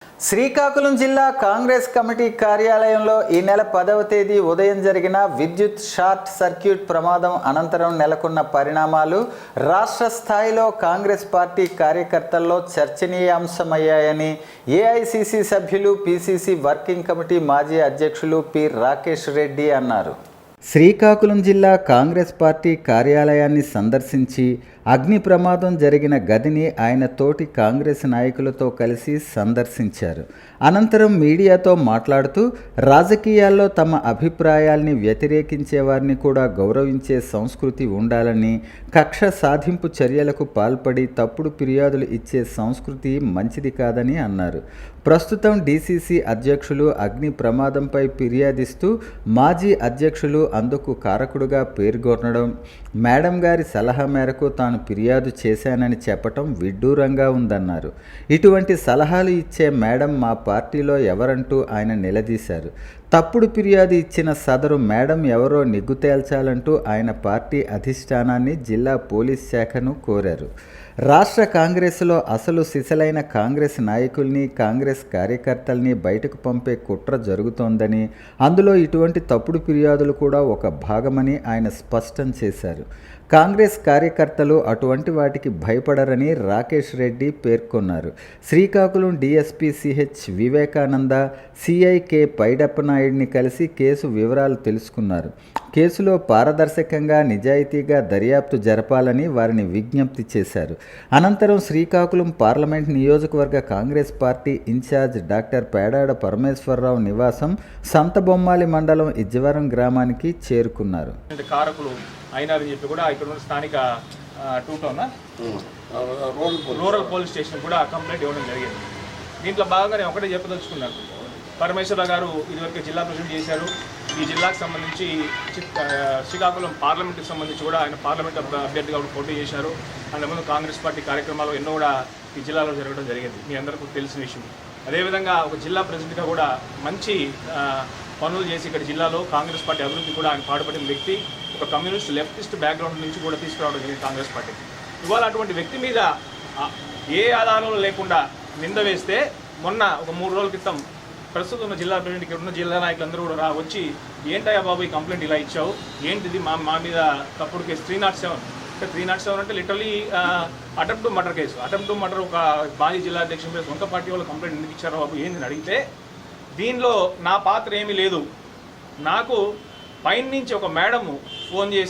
శ్రీకాకుళం జిల్లా కాంగ్రెస్ కమిటీ కార్యాలయంలో ఈ నెల 10వ తేదీ ఉదయం జరిగిన విద్యుత్ షార్ట్ సర్క్యూట్ ప్రమాదం అనంతరం నెలకొన్న పరిణామాలు రాష్ట్ర స్థాయిలో కాంగ్రెస్ పార్టీ కార్యకర్తల్లో చర్చనీయాంశమయ్యాయని ఏఐసిసి సభ్యులు పిసిసి వర్కింగ్ కమిటీ మాజీ అధ్యక్షులు పి రాకేష్ రెడ్డి అన్నారు. శ్రీకాకుళం జిల్లా కాంగ్రెస్ పార్టీ కార్యాలయాన్ని సందర్శించి అగ్ని ప్రమాదం జరిగిన గదిని ఆయన తోటి కాంగ్రెస్ నాయకులతో కలిసి సందర్శించారు. అనంతరం మీడియాతో మాట్లాడుతూ రాజకీయాల్లో తమ అభిప్రాయాల్ని వ్యతిరేకించే వారిని కూడా గౌరవించే సంస్కృతి ఉండాలని, కక్ష సాధింపు చర్యలకు పాల్పడి తప్పుడు ఫిర్యాదులు ఇచ్చే సంస్కృతి మంచిది కాదని అన్నారు. ప్రస్తుతం డీసీసీ అధ్యక్షులు అగ్ని ప్రమాదంపై ఫిర్యాదిస్తూ మాజీ అధ్యక్షులు అందుకు కారకుడుగా పేర్కొనడం, మేడం గారి సలహా మేరకు తాను ఫిర్యాదు చేశానని చెప్పటం విడ్డూరంగా ఉందన్నారు. ఇటువంటి సలహాలు ఇచ్చే మేడం మా పార్టీలో ఎవరంటూ ఆయన నిలదీశారు. తప్పుడు ఫిర్యాదు ఇచ్చిన సదరు మేడం ఎవరో నిగ్గు తేల్చాలంటూ ఆయన పార్టీ అధిష్టానాన్ని, జిల్లా పోలీస్ శాఖను కోరారు. రాష్ట్ర కాంగ్రెస్లో అసలు సిసలైన కాంగ్రెస్ నాయకుల్ని, కాంగ్రెస్ కార్యకర్తల్ని బయటకు పంపే కుట్ర జరుగుతోందని, అందులో ఇటువంటి తప్పుడు ఫిర్యాదులు కూడా ఒక భాగమని ఆయన స్పష్టం చేశారు. కాంగ్రెస్ కార్యకర్తలు అటువంటి వాటికి భయపడరని రాకేష్ రెడ్డి పేర్కొన్నారు. శ్రీకాకుళం డీఎస్పీ సిహెచ్ వివేకానంద, సిఐకే పైడప్ప నాయుడిని కలిసి కేసు వివరాలు తెలుసుకున్నారు. కేసులో పారదర్శకంగా, నిజాయితీగా దర్యాప్తు జరపాలని వారిని విజ్ఞప్తి చేశారు. అనంతరం శ్రీకాకుళం పార్లమెంట్ నియోజకవర్గ Congress party incharge doctor Pedada Parameswara Rao నివాసం సంతబొమ్మాలి మండలం ఇజ్జవరం గ్రామానికి చేరుకున్నారు. అయినారని చెప్పి కూడా ఇక్కడ ఉన్న స్థానిక రూరల్ పోలీస్ స్టేషన్ కూడా కంప్లైంట్ ఇవ్వడం జరిగింది. దీంట్లో భాగంగా నేను ఒకటే చెప్పదలుచుకున్నాను. పరమేశ్వరరావు గారు ఇదివరకు జిల్లా ప్రెసిడెంట్ చేశారు. ఈ జిల్లాకు సంబంధించి శ్రీకాకుళం పార్లమెంట్కి సంబంధించి కూడా ఆయన పార్లమెంట్ అభ్యర్థిగా పోటీ చేశారు. అందులో కాంగ్రెస్ పార్టీ కార్యక్రమాలు ఎన్నో కూడా ఈ జిల్లాలో జరగడం జరిగింది, మీ అందరికీ తెలిసిన విషయం. అదేవిధంగా ఒక జిల్లా ప్రెసిడెంట్గా కూడా మంచి పనులు చేసి ఇక్కడ జిల్లాలో కాంగ్రెస్ పార్టీ అభివృద్ధి కూడా ఆయన పాటుపడిన వ్యక్తి. ఒక కమ్యూనిస్ట్ లెఫ్టిస్ట్ బ్యాక్గ్రౌండ్ నుంచి కూడా తీసుకురావడం జరిగింది కాంగ్రెస్ పార్టీ. ఇవాళ అటువంటి వ్యక్తి మీద ఏ ఆధారం లేకుండా నింద వేస్తే మొన్న ఒక 3 రోజుల క్రితం ప్రస్తుతం ఉన్న జిల్లా ప్రెసిడెంట్కి ఉన్న జిల్లా నాయకులందరూ కూడా వచ్చి ఏంటయ్యా బాబు ఈ కంప్లైంట్ ఇలా ఇచ్చావు, ఏంటిది మా మీద తప్పుడు కేసు 307 అంటే 307 అంటే literally attempt to murder case. Attempt to murder ఒక మాజీ జిల్లా అధ్యక్షుల మీద సొంత పార్టీ వాళ్ళు కంప్లైంట్ ఎందుకు ఇచ్చారో బాబు ఏందని అడిగితే, దీనిలో నా పాత్ర ఏమీ లేదు, నాకు పైన నుంచి ఒక మేడము ఫోన్ చేసి